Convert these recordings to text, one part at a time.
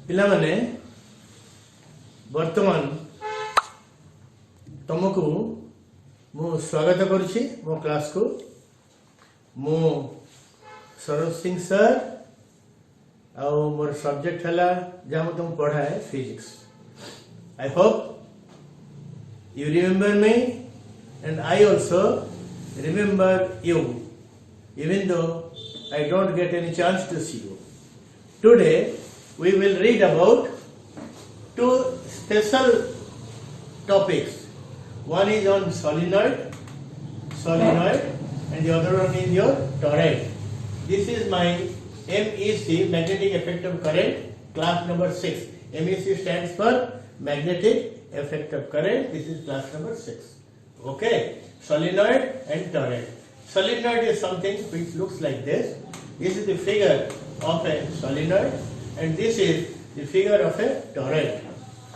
ପିଲାମାନେ ବର୍ତ୍ତମାନ ତମକୁ ମୁଁ ସ୍ୱାଗତ କରୁଛି ମୋ କ୍ଲାସକୁ। ମୁଁ ସରୋଜ ସିଂ सर ଆଉ ମୋର ସବଜେକ୍ଟ ହେଲା ଯାହା ମୁଁ ତୁମକୁ ପଢ଼ାଏ physics. I hope you remember me and I also remember you, even though I don't get any chance to see you. Today we will read about two special topics. One is on solenoid and the other one is your toroid. This is my MEC, magnetic effect of current, class number 6. MEC stands for magnetic effect of current. This is class number 6. Okay, solenoid and toroid. Solenoid is something which looks like this. This is the figure of a solenoid and this is the figure of a toroid.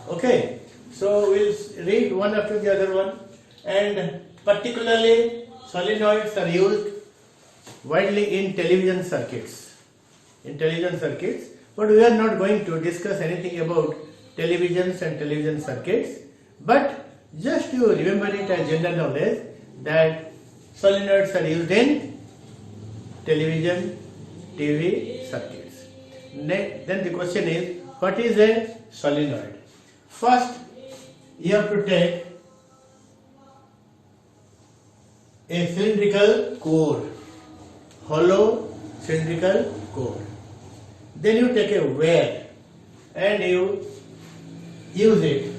Okay, so we'll read one after the other one, and particularly solenoids are used widely in television circuits. But we are not going to discuss anything about televisions and television circuits, but just you remember it as general knowledge that solenoids are used in television, TV circuits. Then the question is, what is a solenoid? First, you have to take a cylindrical core, hollow cylindrical core. Then you take a wire and you use it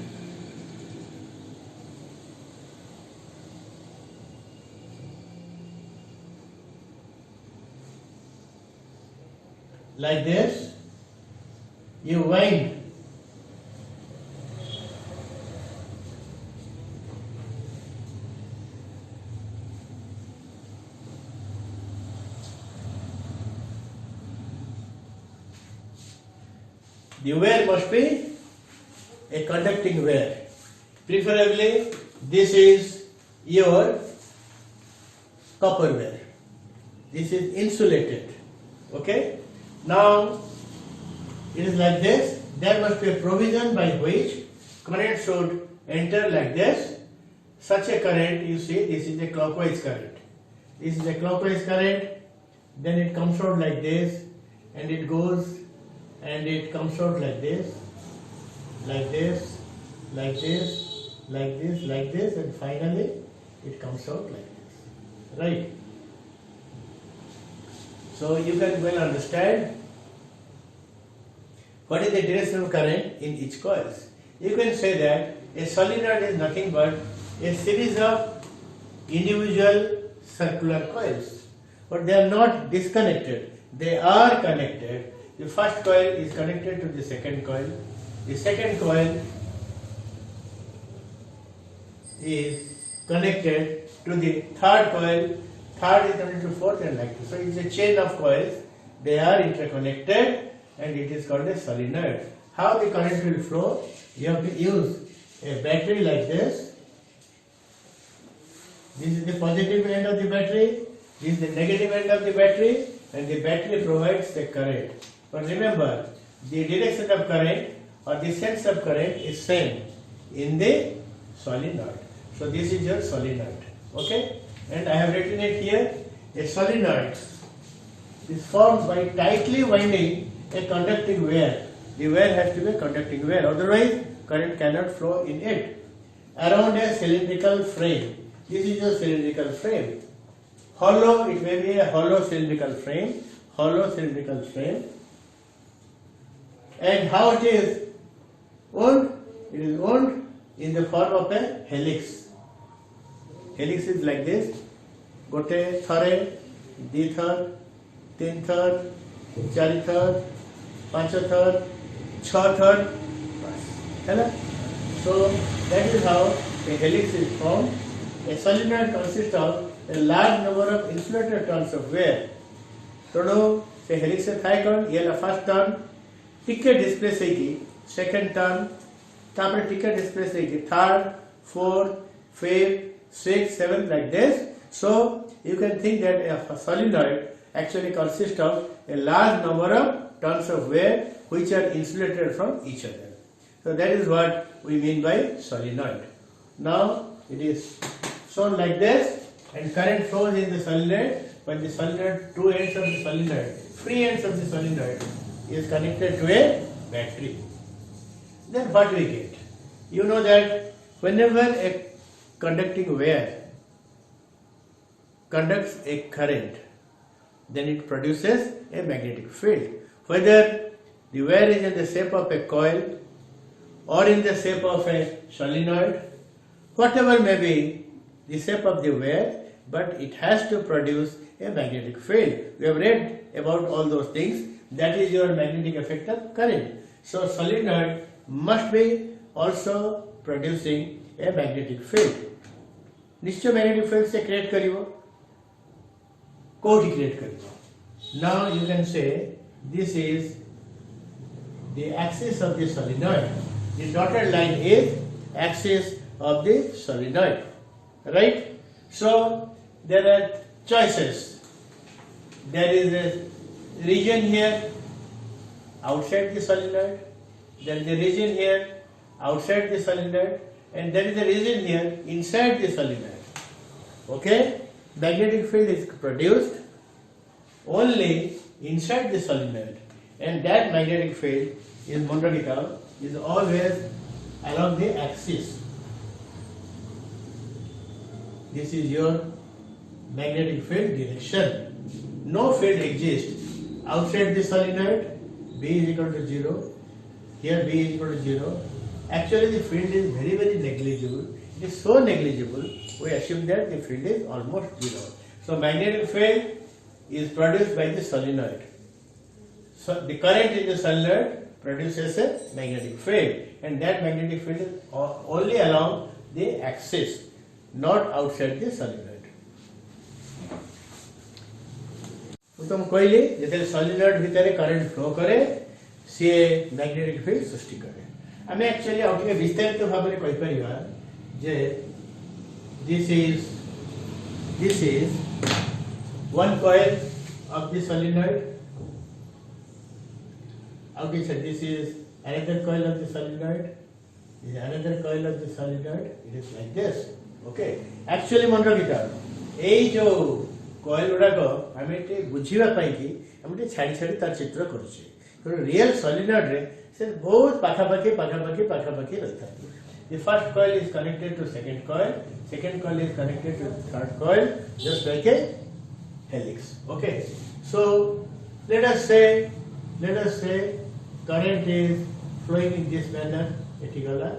like this. You wind the wire must be a conducting wire. Preferably this is your copper wire. This is insulated. Okay. Now it is like this. There must be a provision by which current should enter like this. Such a current, you see, this is a clockwise current. This is a clockwise current. Then it comes out like this, and it goes, and it comes out like this, like this, like this, like this, like this, and finally it comes out like this. Right? So you can well understand what is the direction of current in each coil. You can say that a solenoid is nothing but a series of individual circular coils, but they are not disconnected. They are connected. The first coil is connected to the second coil. The second coil is connected to the third coil. Third is connected to fourth and like this. So it's a chain of coils. They are interconnected and it is called a solenoid. How the current will flow? You have to use a battery like this. This is the positive end of the battery. This is the negative end of the battery, and the battery provides the current. But remember, the direction of current or the sense of current is same in the solenoid. So this is your solenoid. Okay? And I have written it here. A solenoid is formed by tightly winding a conducting wire. The wire has to be a conducting wire, otherwise current cannot flow in it. Around a cylindrical frame. This is your cylindrical frame. Hollow, it may be a hollow cylindrical frame. Hollow cylindrical frame. And how it is wound? It is wound in the form of a helix. Helix is like this. Gote thare, di thar, tin thar, chari thar, pancha thar, chha thar. So that is how a helix is formed. A solenoid consists of a large number of insulated turns of wire. So se helix se thai kon ye la first turn टिके displace होगी second turn तापर टिके displace होगी third fourth fifth sixth seventh like this. So you can think that a solenoid actually consists of a large number of tons of wear which are insulated from each other. So that is what we mean by solenoid. Now it is shown like this, and current flows in the solenoid, but the solenoid, two ends of the solenoid, free ends of the solenoid is connected to a battery. Then what we get? You know that whenever a conducting wire conducts a current, then it produces a magnetic field. Whether the wire is in the shape of a coil or in the shape of a solenoid, whatever may be the shape of the wire, but it has to produce a magnetic field. We have read about all those things. That is your magnetic effect of current. So solenoid must be also producing a magnetic field. निश्चय magnetic field से create करिवो, कोठी create करिवो. Now you can say this is the axis of the solenoid. The dotted line is axis of the solenoid, right? So there are choices. There is a region here outside the solenoid. There is a region here outside the solenoid, and there is a region here inside the solenoid. Okay? Magnetic field is produced only inside the solenoid, and that magnetic field is monadical, is always along the axis. This is your magnetic field direction. No field exists outside the solenoid. B is equal to 0. Here B is equal to 0. Actually the field is very, very negligible. It is so negligible, we assume that the field is almost 0. So magnetic field is produced by the solenoid. So the current in the solenoid produces a magnetic field, and that magnetic field is only along the axis, not outside the solenoid. तुम कहली जो solenoid भितर current flow करे सी magnetic field सृष्टि करे. आम actually आउ टिके विस्तारित भाव में कहि परिबा जे this is one coil of the solenoid. Okay, so this is another coil of the solenoid. This is another coil of the solenoid. It is like this. Okay. Actually, मन रखिता. ये जो coil उड़ा को हमें इटे बुझीवा पाई कि हमें इटे छाड़ी तार चित्र करुचे. तो real solenoid रे से बहुत पाखापाखी रहता है. The first coil is connected to second coil. Second coil is connected to third coil, just like a helix. Okay. So let us say current is flowing in this manner. एठी गला,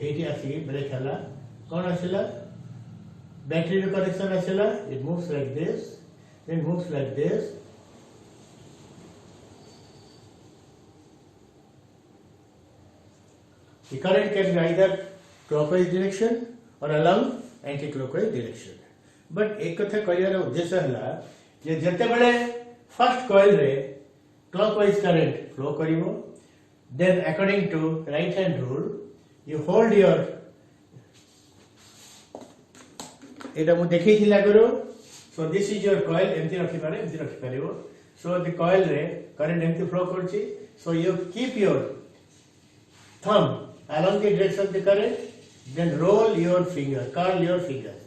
एठी आसी break हला. कौन आसिला? Battery connection आसिला. It moves like this, then moves like this. The current can be either clockwise direction or along anti-clockwise direction. But एक कथा career उद्देश्य हला जे जते बळे फर्स्ट कॉइल रे clockwise current flow करिवो, then according to right hand rule you hold your एटा मु देखैथिला करो. So this is your coil, एमती रखि पारिबो. So the coil रे current एमती flow करछि. So you keep your thumb along the direction of the current, then roll your finger, curl your fingers.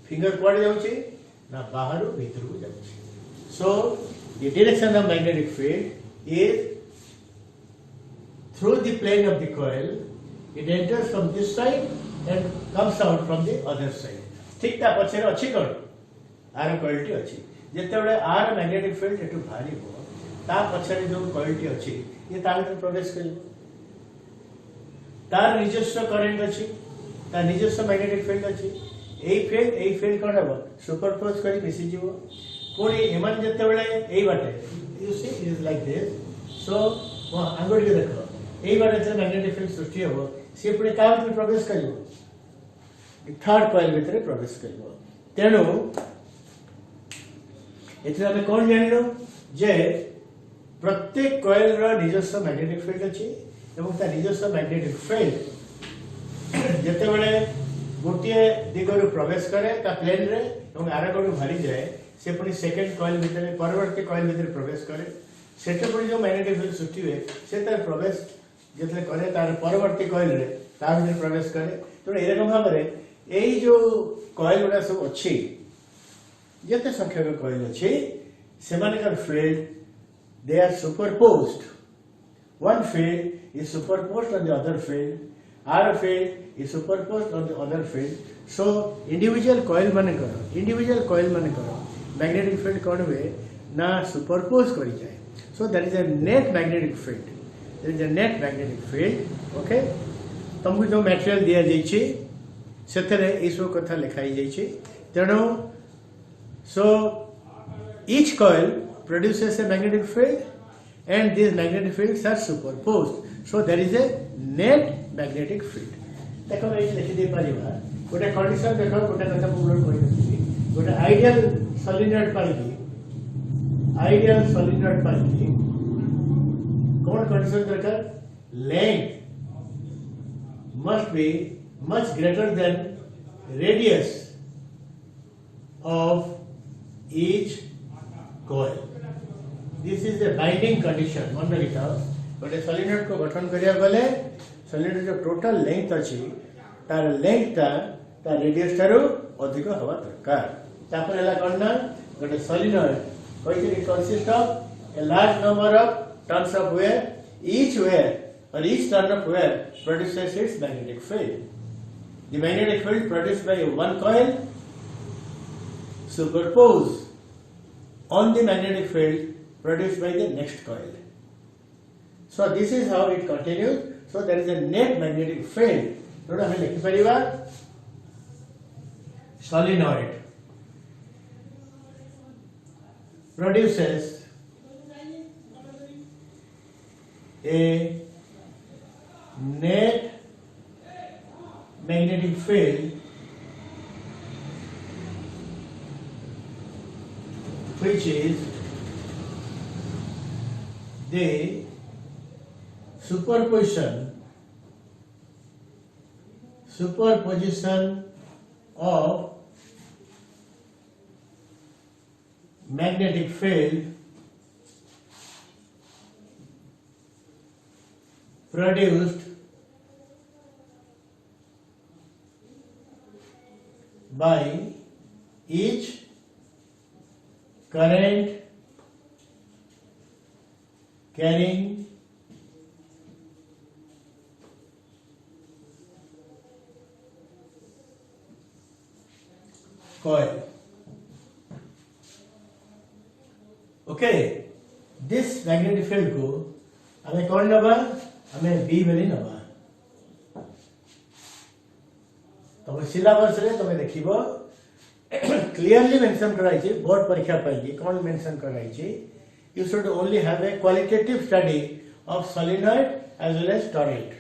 Finger कुआडे जाउछि ना बाहर भीतर को जाउछि. So the direction of magnetic field is through the plane of the coil. It enters from this side and comes out from the other side. ठीक ता पछरे अछि कोन are quality अछि. जेते बळे are magnetic field एटु भारीबो ता पछरे जो क्वालिटी अछि ये ता भीतर प्रवेश करिवो. तार निजस्व करंट अछि, ता निजस्व मैग्नेटिक फील्ड अछि. एई फील्ड कोन हबो सुपरपोज करी मिसि जीवो. पुणी एमन जेते बळे एई बाटे you see it is like this. So आंगुल के देखो एई बाटे जे मैग्नेटिक फील्ड सृष्टि हबो से पुणी का भीतर प्रवेश करिवो, थर्ड कॉइल भीतर प्रवेश करिवो. तेनु एथि हमें कोन जानलो जे प्रत्येक कॉइल रो निजस्व मैग्नेटिक फील्ड अछि एवं ता निजस्व मैग्नेटिक फील्ड जेते बळे गोटिए दिगरु प्रवेश करे ता प्लेन रे एवं आर गोटु भारी जाए से पुणी सेकेंड कॉइल भितर परवर्ती कॉइल भितर प्रवेश करे सेटे पुणी जो मैग्नेटिक फील्ड सृष्टि हुए से तार प्रवेश जितने करे तार परवर्ती कॉइल रे ता भितर प्रवेश करे तो एरकम भाव में यही जो कॉइल गुड़ा सब अच्छी जिते संख्यक कॉइल अच्छी से field they are superposed one field is superposed on the other field, other field is superposed on the other field. So individual coil मानकर magnetic field कौन हुए ना superpose करी जाए. So that is a net magnetic field. There is a net magnetic field. Okay. तुमको जो material दिया जाइए सेतरे इसो कथा लिखाई जाइए. तेणु so each coil produces a magnetic field. And these magnetic fields are superposed. So there is a net magnetic field. देखो मैं ये लिखी दे पारी बार. गोटे कंडीशन देखो गोटे कथा पूर्ण कोई नहीं. गोटे आइडियल सोलिनॉइड पाली. आइडियल सोलिनॉइड पाली. कौन कंडीशन दरकार? Length must be much greater than radius of each coil. This is a binding condition. मन रखिता गोटे सोलिनॉइड को गठन करिया गले सोलिनॉइड जो टोटल लेंथ अछि तार लेंथ ता तार रेडियस तारो अधिक हवा दरकार. तापर हला करना गोटे सोलिनॉइड कोइ it consist of a large number of turns of wire or each turn of wear produces its magnetic field. The magnetic field produced by one coil superposed on the magnetic field produced by the next coil. So this is how it continues. So there is a net magnetic field. So हमें लिख परिवा solenoid produces a net magnetic field which is the superposition of magnetic field produced by each current carrying coil. Okay, this magnetic field को हमें कौन नबा हमें B बेली नबा. तुम syllabus रे तुम देखिबो क्लियरली मेंशन कराइछि बोर्ड परीक्षा पाइछि कौन mention कराइछि. You should only have a qualitative study of solenoid as well as toroid.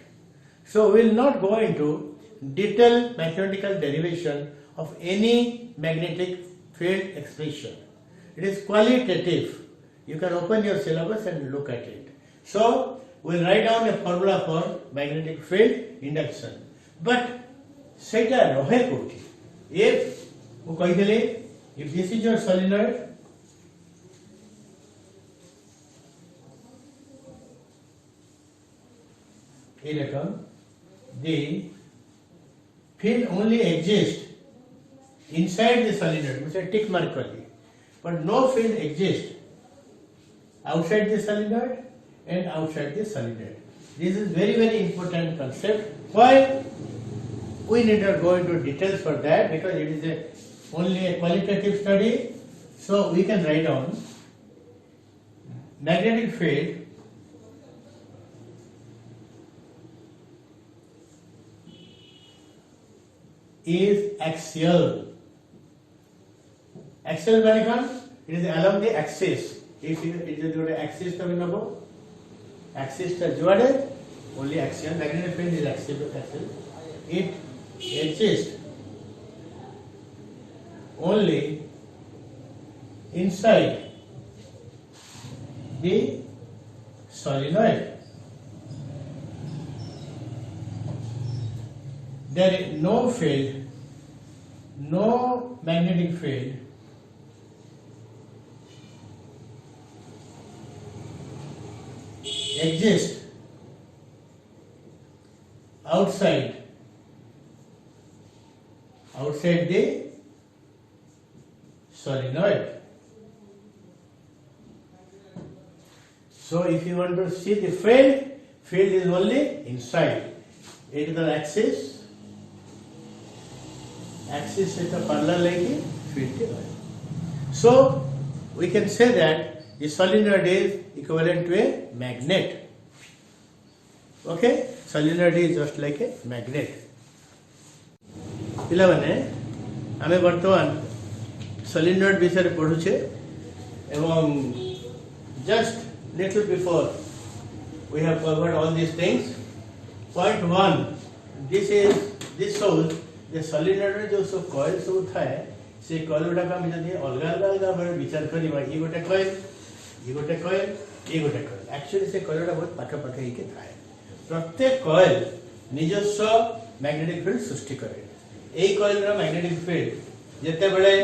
So we will not go into detailed mathematical derivation of any magnetic field expression. It is qualitative. You can open your syllabus and look at it. So we will write down a formula for magnetic field induction. But सेटा रहे कोठी. If वो कहि देले if this is your solenoid the field only exists inside the solenoid, which is tick mark kali, but no field exists outside the solenoid and outside the solenoid. This is very important concept. Why we need not go into details for that, because it is only a qualitative study. So we can write down magnetic field is axial. Axial means it is along the axis. If it is the axis to know, axis to joade only axial. Magnetic field is axial. It exists only inside the solenoid. There is no field, no magnetic field exist outside the solenoid. So if you want to see the field is only inside. It is the axis से तो parallel लेके field के बारे. So we can say that the solenoid is equivalent to a magnet. Okay, solenoid is just like a magnet. पिलाମାନେ ଆମେ ବର୍ତ୍ତମାନ solenoid ବିଷୟରେ ପଢୁଛେ ଏବଂ just little before we have covered all these things. Point 1, this shows the solenoid रे जो सब coil सब थाए से coil गुडा का हम जदि अलग भाव विचार करिबा ई गोटे coil ई गोटे coil actually से coil गुडा बहुत पाखे पाखे के थाए. प्रत्येक coil निजस्व magnetic field सृष्टि करे. एई coil रा magnetic field जेते बेले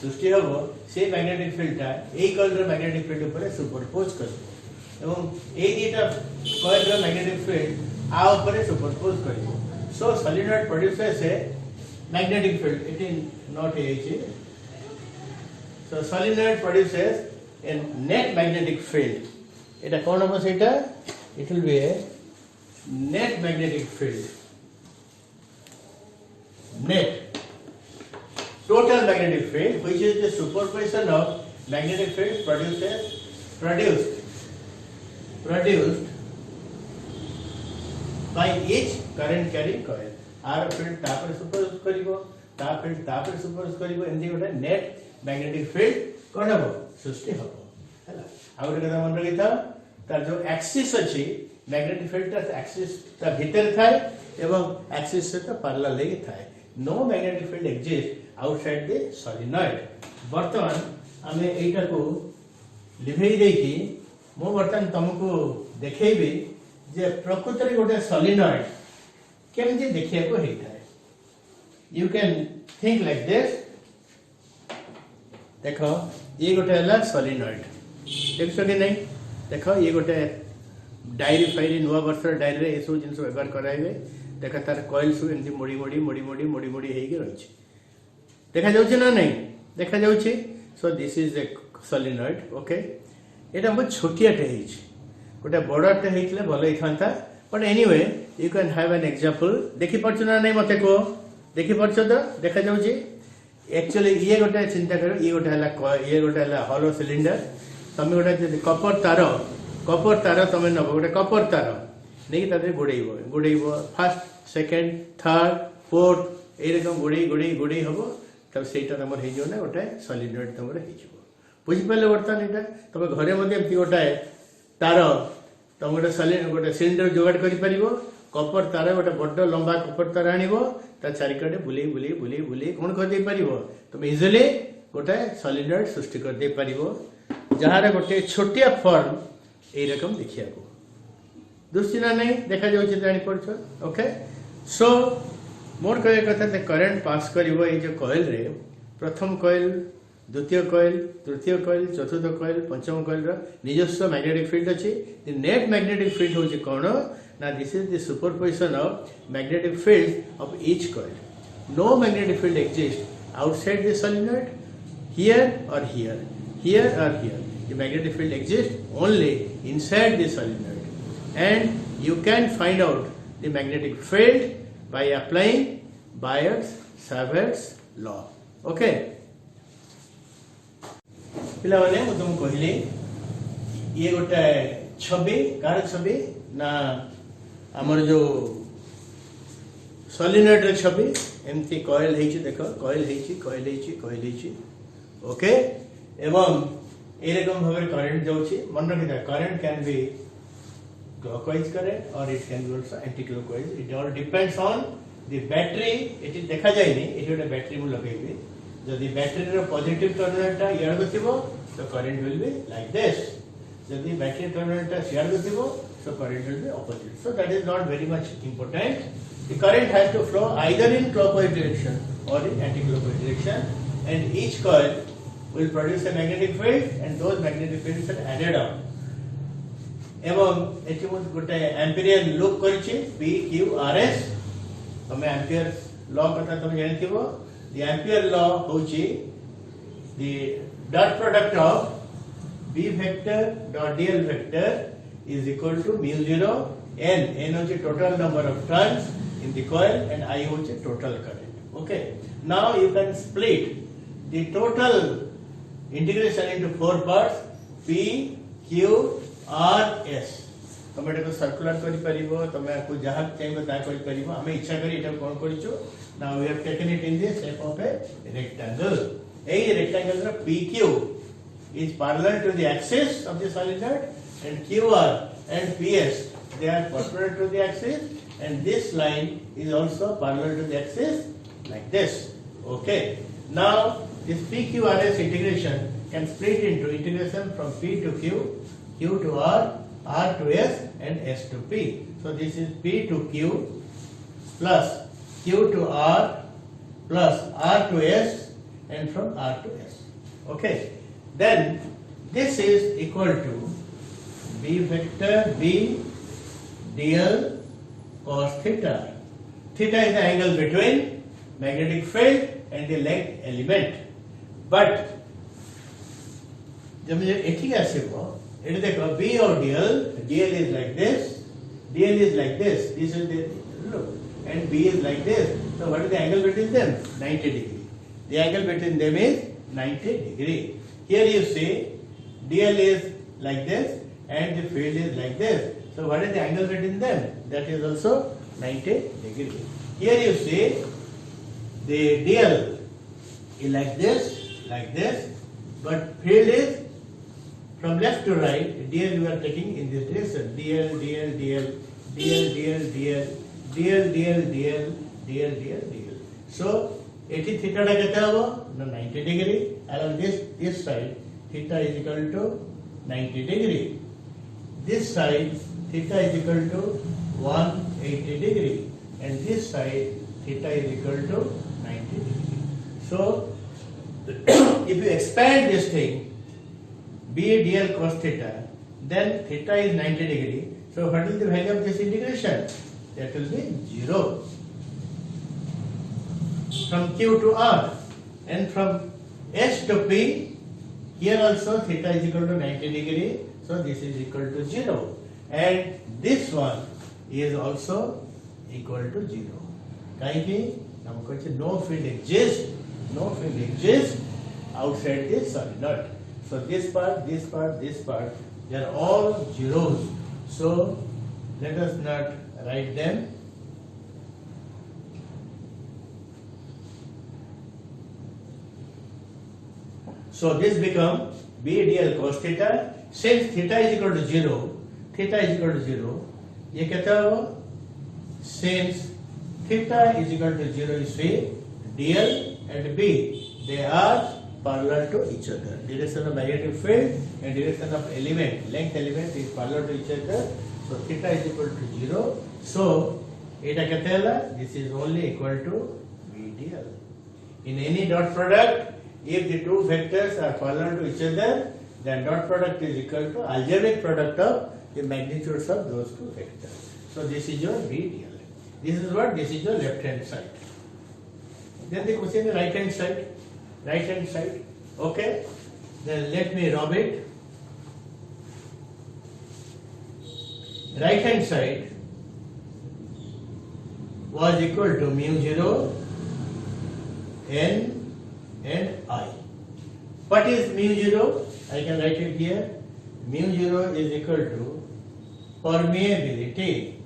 सृष्टि हबो से magnetic field ता एई coil रा magnetic field ऊपर सुपरपोज करबो एवं एई दीटा coil रा magnetic field आ ऊपर सुपरपोज करबो. So solenoid produces a magnetic field. It is not AHE. So solenoid produces a net magnetic field. It account of it will be a net magnetic field. Net total magnetic field, which is the superposition of magnetic field produced by each current carrying coil. आर field तापर superpose करिवो ता field तापर superpose करिवो एंदी गोटे net magnetic field कोन हबो सृष्टि हबो हैला. आ गोटे कथा मन रखिता तार जो एक्सिस अछि मैग्नेटिक फील्ड ता एक्सिस ता भीतर थाए एवं एक्सिस से तो पैरेलल लेके थाए. No magnetic field exist outside the solenoid. वर्तमान हमें एटा को लिभेई देकी मो वर्तमान तुमको देखेबी जे प्रकृति रे गोटे solenoid केमती देखिए को हेता है. You can think like this. देखो ये गोटे अलग solenoid देख सके नहीं. देखो ये गोटे डायरी फाइल नुआ वर्ष डायरी रे एसो जिंस व्यवहार कराइबे. देखो तार कॉइल सु एंती मोड़ी मोड़ी हेगी रहिछ. देखा जाउछ ना नहीं देखा जाउछ. So this is a solenoid. Okay एटा बहुत छोटियाटे हेछ. गोटे बड़टे हेतले भलो हेथांता. But anyway, you can have an example. देखि परछ ना नहीं मते को देखि परछ तो देखा जाउची. एक्चुअली ये गोटे चिंता करो ये गोटे हला हॉलो सिलिंडर. तमे गोटे कपर तार तमे न गोटे कपर तार नहीं तारे गुड़ेइबो फर्स्ट सेकंड थर्ड फोर्थ ए रकम गुड़े हबो तब सेटा तमर हे जो ना गोटे solenoid तमर हे जो. बुझि पले वर्तमान एटा तमे घरे मध्ये एमती गोटे तार तुम गोटे सिलिंडर जोगाड़ कर कपर तार गोटे बड़ लंबा कपर तार आनिबो ता चारिकड़े बुले कौन कर दे परिबो. तुम इजिली गोटे solenoid सृष्टि कर दे परिबो जहार गोटे छोटिया फॉर्म ए रकम देखिया को दुश्चिना नहीं देखा जाउछि जानि पड़छ. ओके सो मोर कहे कथा ते करंट पास करिवो ए जो कॉइल रे प्रथम कॉइल द्वितीय कॉइल तृतीय कॉइल चतुर्थ कॉइल पंचम कॉइल रा निजस्व मैग्नेटिक फील्ड अछि. द नेट मैग्नेटिक फील्ड होछि कोन ना this is the superposition of magnetic field of each coil. No magnetic field exist outside the solenoid here or here or here. The magnetic field exists only inside the solenoid and you can find out the magnetic field by applying Biot-Savart's law. Okay. पिला माने मु तुम कहली ये गोटे छवि car छवि ना हमर जो solenoid रे छवि एमती कॉइल हेछि. देखो कॉइल हेछि. ओके एवं ए रकम भाबे करंट जाउछि. मन रखिता current can be clockwise current or it can be also anti-clockwise. It all depends on the battery. It is देखा जायनी एठी गोटे बैटरी मु लगेबी. जदि बैटरी रो पॉजिटिव टर्मिनल टा इयार गथिबो तो current will be like this. जदि बैटरी टर्मिनल टा share गथिबो so current will be opposite. So that is not very much important. The current has to flow either in clockwise direction or in anti-clockwise direction, and each coil will produce a magnetic field, and those magnetic fields are added up. एवं एठी मु गोटे Amperian loop करछि p q r s तमे Ampere law कथा तमे जानिथिबो the Ampere law होछि the dot product of b vector dot dl vector is equal to mu 0 n होछि total number of turns in the coil and I होछि total current. Okay, now you can split the total integration into four parts p q r s. तमे एटा circular करि परिबो तमे को जहा चाहिबो ता करि परिबो हमें इच्छा करी एटा कोन करिचो. Now we have taken it in the shape of a rectangle. A rectangle रा pq is parallel to the axis of the solenoid and qr and ps they are perpendicular to the axis, and this line is also parallel to the axis like this. Okay, now this PQRS integration can split into integration from P to Q, Q to R, R to S and S to P. So this is P to Q plus Q to R plus R to S and from R to S. Okay, then this is equal to B vector B dl cos theta. Theta is the angle between magnetic field and the length element. But जब मुझे एठी आसीबो एठी देखो b और dl is like this, dl is like this is the look, and b is like this. So what is the angle between them? 90 degree. The angle between them is 90 degree. Here you see dl is like this and the field is like this. So what is the angle between them? That is also 90 degree. Here you see the dl is like this, but field is from left to right. Dl you are taking in this direction. Dl, dl, dl, dl, dl, dl, dl, dl, dl, dl, dl, dl. So 80 theta ta kete hobo? No, 90 degree. Along this side, theta is equal to 90 degree. This side theta is equal to 180 degree, and this side theta is equal to 90 degree. So if you expand this thing b dl cos theta, then theta is 90 degree. So what is the value of this integration? That will be 0 from q to r, and from s to p. Here also theta is equal to 90 degree. So this is equal to 0, and this one is also equal to 0. Kaiki namko no field exists outside this solenoid. So this part, they are all zeros. So let us not write them. So this become b dl cos theta. Since theta is equal to 0, ये कहता है since theta is equal to 0, you see dl and b, they are parallel to each other. Direction of magnetic field and direction of length element is parallel to each other. So theta is equal to 0. So eta कहते हैं this is only equal to b dl. In any dot product, if the two vectors are parallel to each other, then dot product is equal to algebraic product of the magnitudes of those two vectors. So this is your b dl. This is what? This is your left hand side. Then the question is right hand side. Okay. Then let me rub it. Right hand side was equal to mu 0 n and I. What is mu 0? I can write it here. Mu 0 is equal to permeability.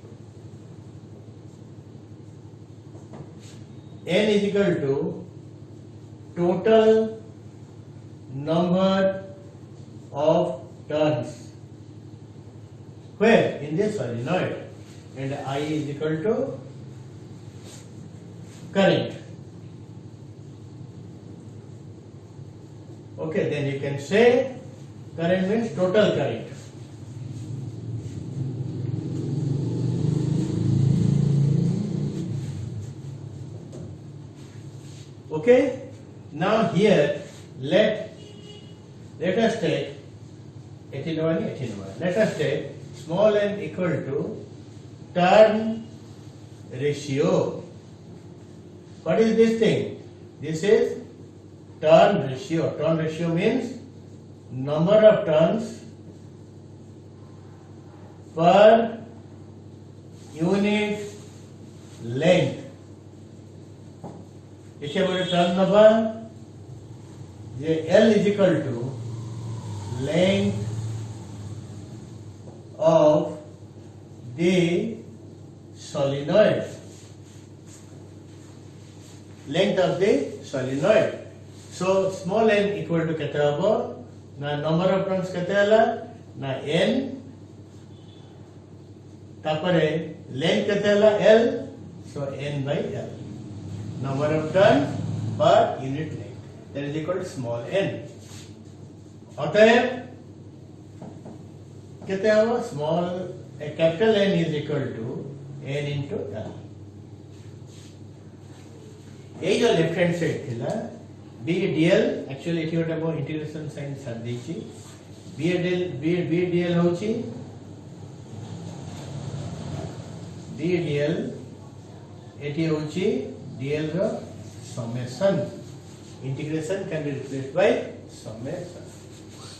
N is equal to total number of turns. Where? In this solenoid. And I is equal to current. Okay, then you can say current means total current. Okay, now here let us take let us take small n equal to turn ratio. What is this thing? This is turn ratio. Turn ratio means number of turns per unit length. इसे बोले turn number J L is equal to length of the solenoid. Length of the solenoid. So small n equal to केते हबो ना number of turns केते हला ना n तापरे length केते हला L, so n by L. Number of turns per unit length, that is equal to small n. अतएव केते हबो small capital N is equal to n into L. ये जो लेफ्ट हैंड साइड थिला BDL actually एठी गोटे मो integration sign छाड़ देछि BDL होछि BDL एठी होछि DL row summation. Integration can be replaced by summation.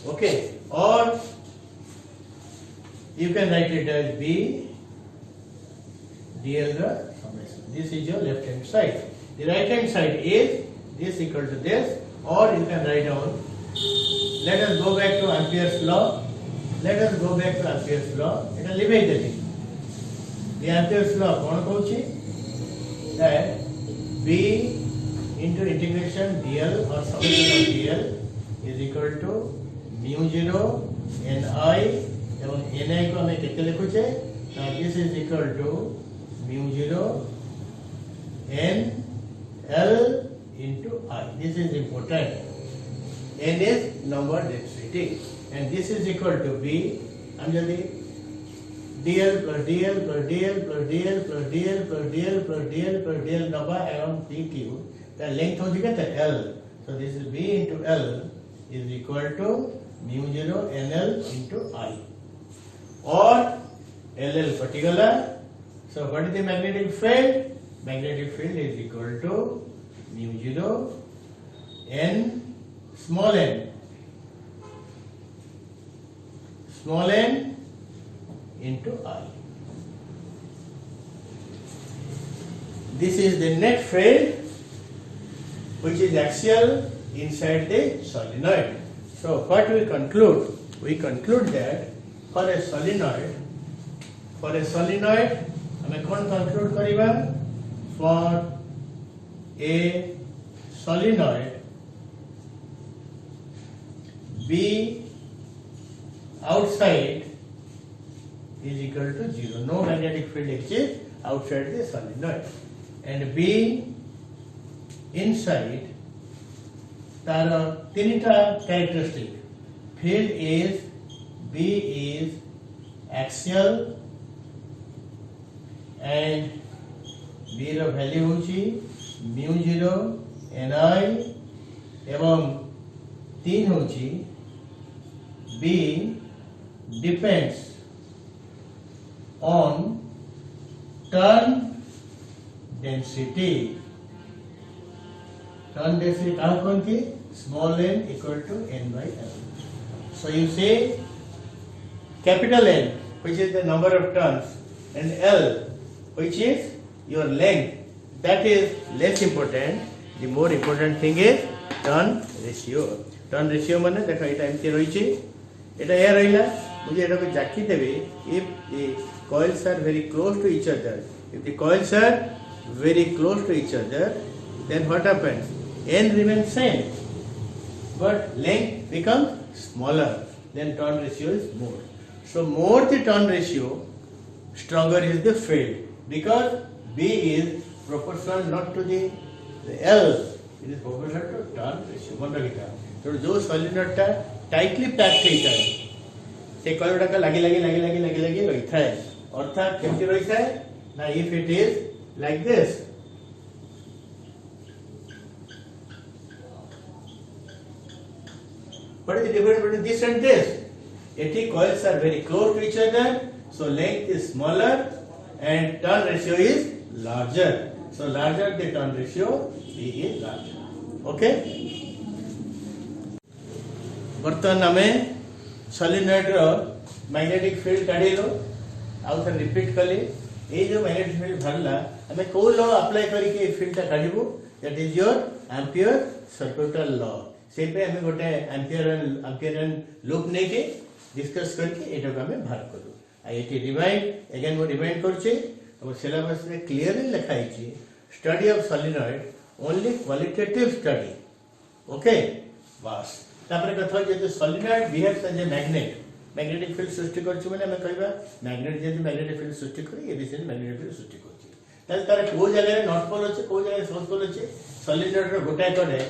Okay, or you can write it as B DL row summation. This is your left hand side. The right hand side is this equal to this, or you can write down. Let us go back to Ampere's law. Let us go back to Ampere's law. It will liberate the thing. The Ampere's law कौन कहूची? That B into integration dl or summation of dl is equal to mu 0 ni एवं ni को हमें केते लिखुचे? This is equal to mu 0 n L into I. This is important. N is number density, and this is equal to B. I'm just dl plus dl plus dl plus dl plus dl plus dl plus dl plus dl number around P cube. The length of the L. So this is B into L is equal to mu 0 NL into I, or LL particular. So what is the magnetic field? Magnetic field is equal to mu 0 n small n into I. This is the net field which is axial inside the solenoid. So what we conclude? We conclude that for a solenoid हमें कौन conclude करिबा? For a solenoid B outside is equal to 0. No magnetic field exists outside the solenoid. And B inside, there are three characteristics. Field is B is axial, and B ର value होची mu 0 ni एवं 3 होची B depends on turn density. Turn density कहाँ कौन थी? Small n equal to n by L. So you say capital N, which is the number of turns, and L, which is your length. That is less important. The more important thing is turn ratio. Turn ratio माने देखो ये time के रोइची, इटा ये रोइला, मुझे इटा को जाकी देवे. If the coils are very close to each other, if the coils are very close to each other, then what happens? N remains same, but length becomes smaller. Then turn ratio is more. So more the turn ratio, stronger is the field, because B is proportional not to the L, it is proportional to turn ratio. मन रखिता. तो जो solenoid टा tightly packed होता है, से coil का लगी रहता है. अर्थात कैसे रहता है? Now if it is like this, what is the difference between this and this? Coils are very close to each other, So length is smaller and turn ratio is larger. So larger the turn ratio, B is larger. Okay. बर्तमान आमे solenoid रो magnetic field काढिलो आउ थ repeat कले ए जो magnetic field भरला हमें को law apply करी के फील्ड ता काढिबो that is your Ampere circular law से पे हमें गोटे एम्पियरन लूप नै के डिस्कस करके एटा को हमें बाहर करू आई एटी रिवाइंड अगेन वो रिवाइंड करछे और सिलेबस में क्लियरली लिखाई छी study of solenoid only qualitative study okay बस तापर कथा जे solenoid behaves as a magnetic field सृष्टि करछु माने हमें कहबा मैग्नेट जे मैग्नेटिक फील्ड सृष्टि करी ए दिशा मैग्नेटिक फील्ड सृष्टि करछि ताल तार को जगह रे नॉर्थ पोल अछि को जगह साउथ पोल अछि सोलेनॉइड रो गोटाय कड़े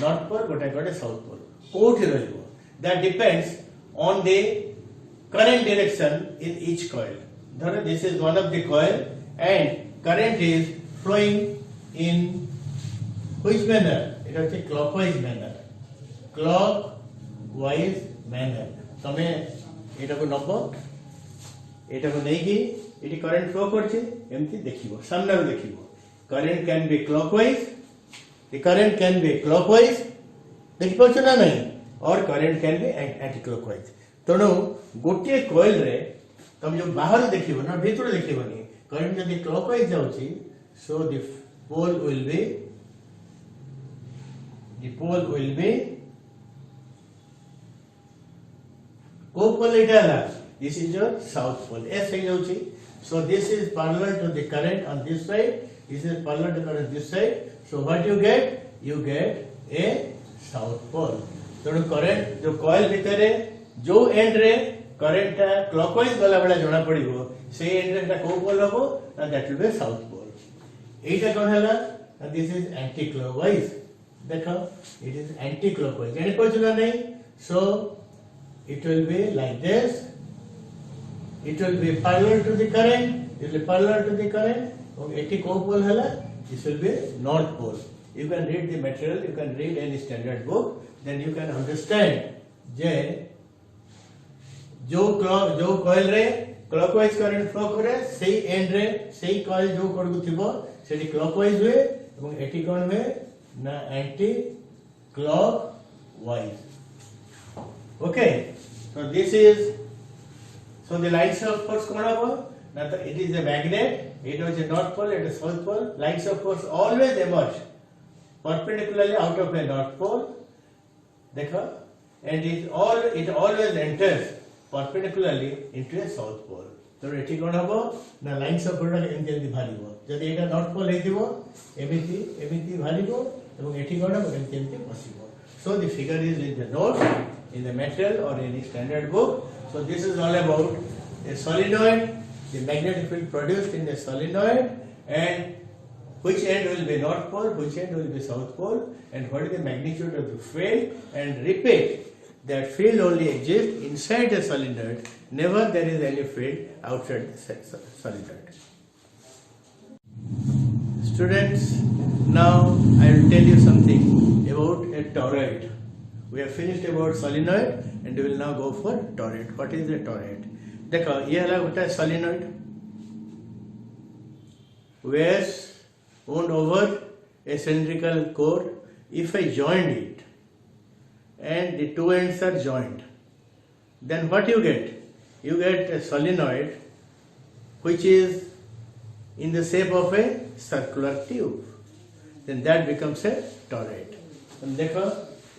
नॉर्थ पोल गोटाय कड़े साउथ पोल कोठी रहइबो that depends on the current direction in each coil. Thus, this is one of the coil, and current is flowing in which manner? It is a clockwise manner. Clockwise manner. तमे एटा को नब एटा को नहीं की इटी current flow करछे एमती देखिबो सामने रो देखिबो current can be clockwise the current can be clockwise देखि पछ ना नहीं और current can be anticlockwise तणु गोटे कॉइल रे तुम जो बाहर देखिबो ना भीतर देखिबोनी करंट जदी क्लॉकवाइज जाउची so the pole will be को पोल इटाला this is your south pole S है जाउची so this is parallel to the current on this side this is parallel to current this side so what you get a south pole तणु current जो coil भितरे जो and रे current clockwise गला बेला जणा पड़िबो से एंड रे को पोल हबो that will be south pole एटा कोन हला दिस इज एंटी क्लॉकवाइज देखो इट इज एंटी क्लॉकवाइज जानि पछना नहीं so it will be like this it will be parallel to the current it will be parallel to the current और eighty को पोल हला this will be north pole you can read the material you can read any standard book then you can understand जे जो coil रे clockwise current flow करे सेही and रे सेही coil जो कोडगु थिबो सेठी क्लॉकवाइज हुए एवं एटी कोन हुए ना anti clockwise okay so this is so the lines of force kon habo na to it is a magnet it is a north pole it is south pole lines of force always emerge perpendicularly out of a north pole dekho and it always enters perpendicularly into a south pole so eti kon habo na lines of force enti bharibo jodi eta north pole heitibo emiti bharibo ebong eti kon habo enti possible so the figure is in the note in the material or in the standard book so this is all about a solenoid the magnetic field produced in the solenoid and which end will be north pole which end will be south pole and what is the magnitude of the field and repeat that field only exists inside the solenoid never there is any field outside the solenoid students now I will tell you something about a toroid we have finished about solenoid and we will now go for toroid what is a toroid देखो ये हला गोटा solenoid weighs wound over a cylindrical core if I joined it and the two ends are joined then what you get a solenoid which is in the shape of a circular tube then that becomes a toroid and देखो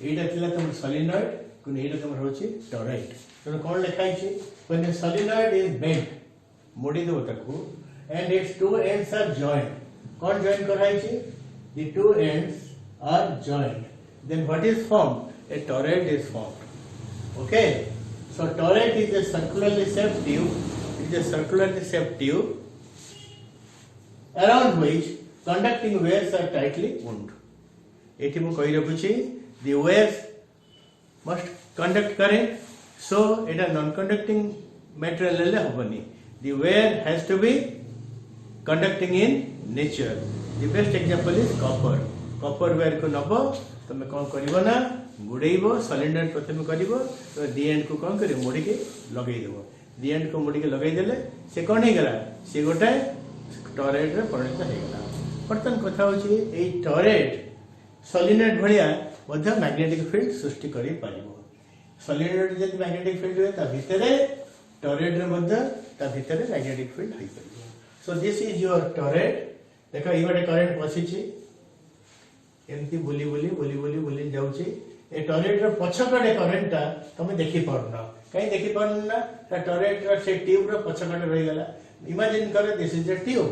एटा थिला तुम solenoid कोन एटा तुम होची toroid तो कोन लिखाई छी when the solenoid is bent मोड़ी दो तकू and its two ends are joined cone join कराई छी the two ends are joined then what is formed a toroid is formed okay so toroid is a circularly shaped tube it is a circularly shaped tube around which conducting wires are tightly wound एठी मु कहि रखु छी the waves must conduct current so it is non conducting material le habani the wire has to be conducting in nature the best example is copper wire ko nabo tame kon karibo na gudeibo cylinder prathame karibo to the end ko kon karibo modi ke lagai debo the and को मुड़ी के लगे देले से कोन हे गला से गोटे torrid रे परिणत हे गला बर्तन कथा होची ए टॉरेट सोलिनॉइड भलिया मध्य मैग्नेटिक फील्ड सृष्टि करि पारिबो सोलिनॉइड जति मैग्नेटिक फील्ड होय ता भितरे टॉरेट रे मध्य ता भितरे मैग्नेटिक फील्ड होई परिबो so this is your toroid देखो ई बडे करंट पसिची एमती बुली बुली बुली बुली बुली जाउची ए टॉरेट रो पछकड़े करंट ता तमे देखि परना कहीं देखि परना ता टॉरेट रो से ट्यूब रो पछकड़े रहि गला इमेजिन करे this is a tube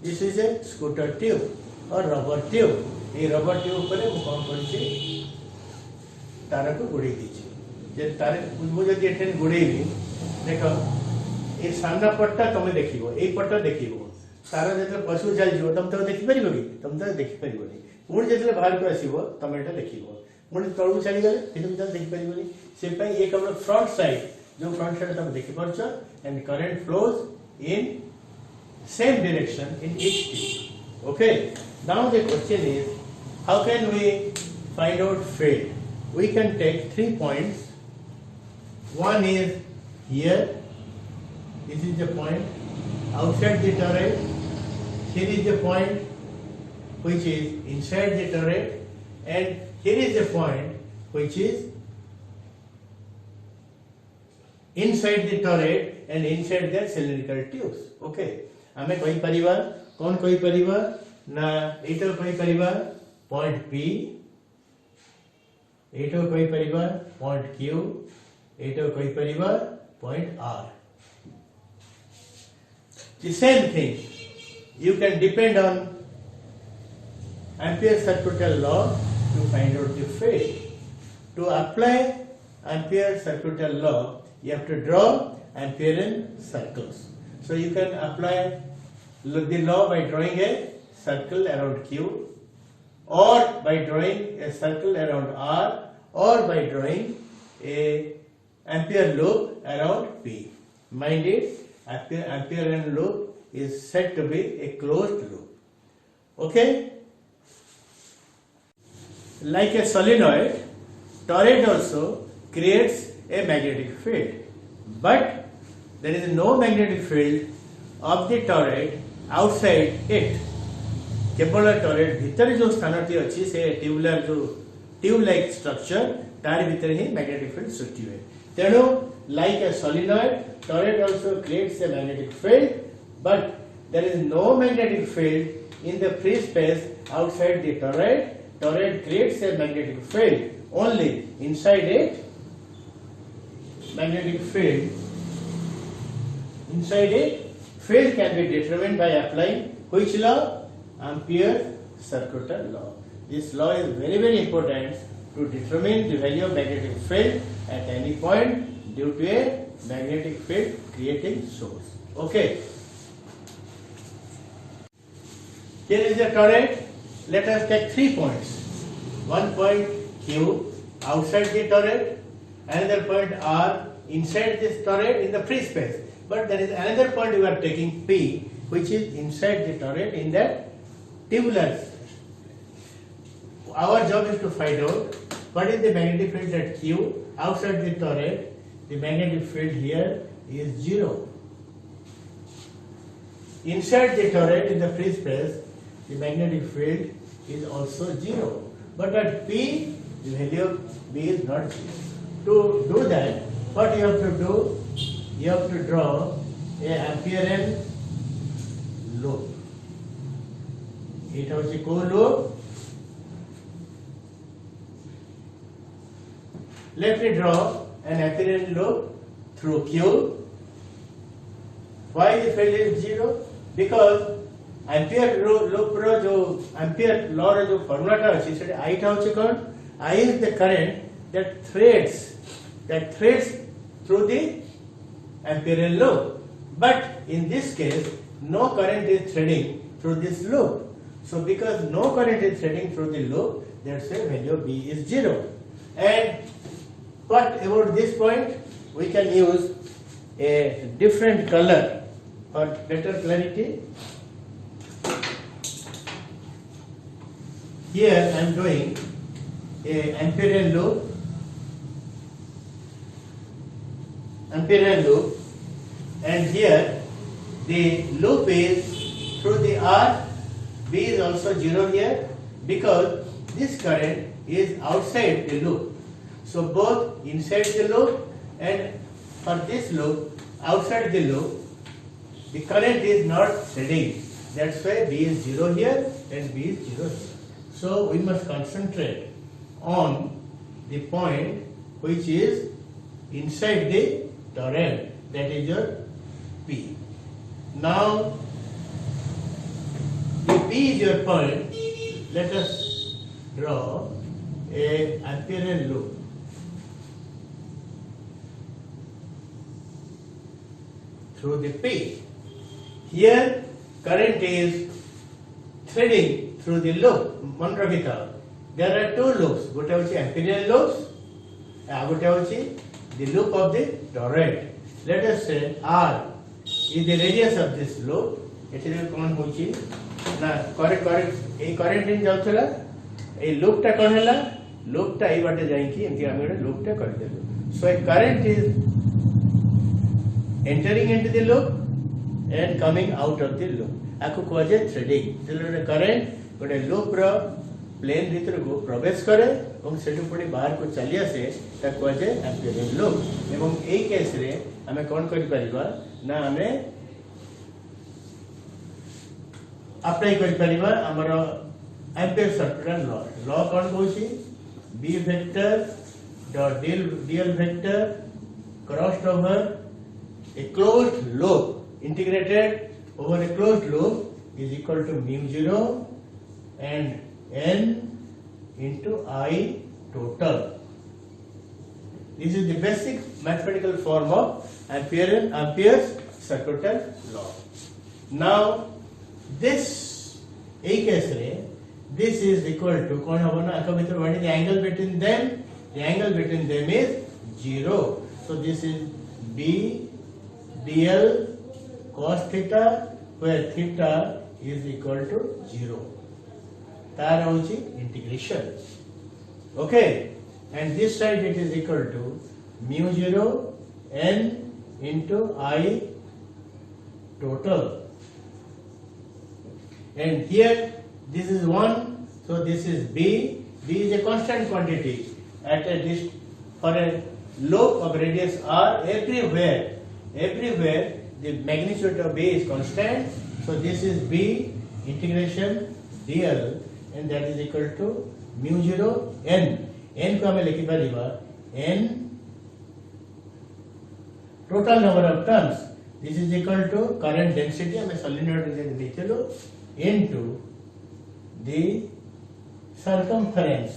this is a scooter tube और रबर ट्यूब ए रबर ट्यूब पर मु कोन करछि तार को गुड़ी दीछि जे तार मु जदि एठन गुड़ेबी देखो ए सामना पट्टा तमे देखिबो ए पट्टा देखिबो सारा जेते पशु चल जिवो तम तो देखि परिबो कि तम तो देखि परिबोनी पुण जेते बाहर को आसीबो तमे एटा देखिबो पुण तळु चली गेले एटा भी देखि परिबोनी से पई ए केवल फ्रंट साइड जो फ्रंट साइड तमे देखि परछो and current flows in same direction in each tube okay now the question is how can we find out field we can take 3 points one is here this is the point outside the turret here is the point which is inside the turret and here is the point which is inside the turret and inside the cylindrical tubes okay हमें कही परिवा कौन कही परिवा ना एटो कही परिवा point P एटो कही परिवा point Q एटो कही परिवा point R the same thing you can depend on Ampere circuital law to find out the phase to apply Ampere circuital law you have to draw Amperean circles so you can apply the law by drawing a circle around Q or by drawing a circle around R or by drawing a Ampere loop around P. Mind it, Amperean loop is said to be a closed loop. Okay? Like a solenoid, torrid also creates a magnetic field. But there is no magnetic field of the torrid outside it. केवल torrid भीतर जो स्थानटी अच्छी से tubular जो tube like structure तार भीतर ही magnetic field सृष्टि हुए तेणु like a solenoid toroid also creates a magnetic field but there is no magnetic field in the free space outside the toroid toroid creates a magnetic field only inside it magnetic field inside it field can be determined by applying which law Ampere circuital law this law is very very important to determine the value of magnetic field at any point due to a magnetic field creating source okay here is the torrid let us take 3 points one point Q outside the torrid another point R inside this torrid in the free space but there is another point we are taking P which is inside the torrid in that tubular our job is to find out what is the magnetic field at Q outside the torrid the magnetic field here is 0 inside the torrid in the free space the magnetic field is also 0 but at P the value of B is not 0 to do that what you have to do you have to draw a Amperean loop. It has a core loop. Let me draw an Amperean loop through Q. Why the field is 0? Because Ampere loop रो जो Ampere law रो जो formula टा अच्छी से I टा होचे कौन? I is the current that threads through the Amperean loop. But in this case, no current is threading through this loop. So because no current is threading through the loop, that's why value of B is 0. And what about this point? We can use a different color for better clarity. Here I am doing a Amperean loop and here the loop is through the R. B is also 0 here because this current is outside the loop. So both inside the loop and for this loop, outside the loop, the current is not threading. That's why B is 0 here and B is 0 here. So we must concentrate on the point which is inside the torrent, that is your P. Now, if P is your point, let us draw a Amperian loop. Through the P. Here current is threading through the loop. Mon rakhitha. There are two loops. Gote hochi Amperian loops, gote hochi the loop of the torrent. Let us say R is the radius of this loop. Ethi kon hochi na correct ei current in jauthala ei loop ta kon hela loop ta ei bate jaiki emti ame gote loop ta kari delu. So a current is entering into the loop and coming out of the loop. Aku kuaje threading. Tele current gote loop ro plane ଭିତର को प्रवेश करे और सेठु पड़ी बाहर को चली आसे ता कुआजे एम्पियरियन लूप एवं एई केस रे हमें कोन करि परिबा ना हमें अप्लाई करि परिबा हमर एम्पियर सर्कुलर लॉ कोन कहूची B vector dot dl vector crossed over a closed loop integrated over a closed loop is equal to mu 0 and n into I total. This is the basic mathematical form of Ampere's circuital law. Now this case this is equal to what is the angle between them? The angle between them is 0. So this is B dl cos theta, where theta is equal to 0. That is integration. Okay, and this side it is equal to mu 0 n into I total. And here this is 1, so this is B. B is a constant quantity at a for a loop of radius r. Everywhere the magnitude of B is constant. So this is B integration dl. And that is equal to mu 0 n. N को हमें लिखी परिबा n total number of turns. This is equal to current density हमें solenoid में लिखे लो into the circumference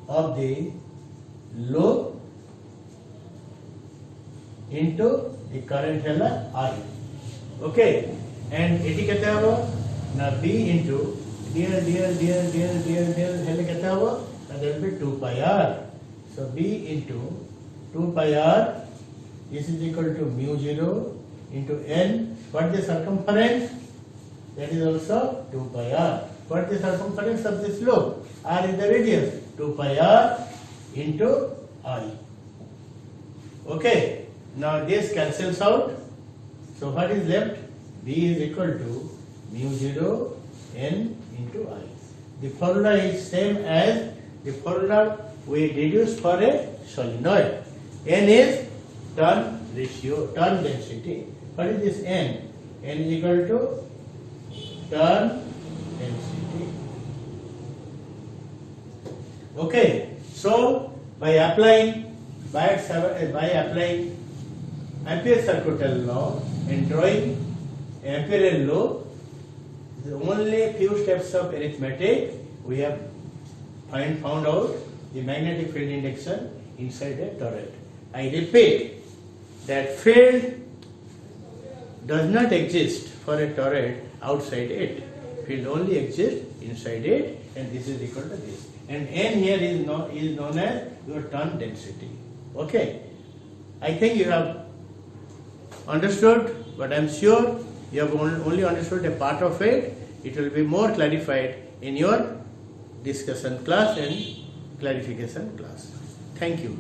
of the loop into the current hela I. Okay, and eti kete habo na B into dl hele kete habo, and there will be 2 pi r. So B into 2 pi r, this is equal to mu 0 into n. What is the circumference? That is also 2 pi r. What is the circumference of this loop? R is the radius. 2 pi r into I. Okay. Now this cancels out. So what is left? B is equal to mu 0 n into I. The formula is same as the formula we deduced for a solenoid. N is turn ratio, turn density. What is this N? N is equal to turn density. Okay. So by applying Ampere's circuital law and drawing Amperian law, only few steps of arithmetic we have found out the magnetic field induction inside a torrent. I repeat that field does not exist for a torrent outside it. Field only exists inside it, and this is equal to this. And N here is known as your turn density. Okay, I think you have understood, but I am sure you have only understood a part of it. It will be more clarified in your discussion class and clarification class. Thank you.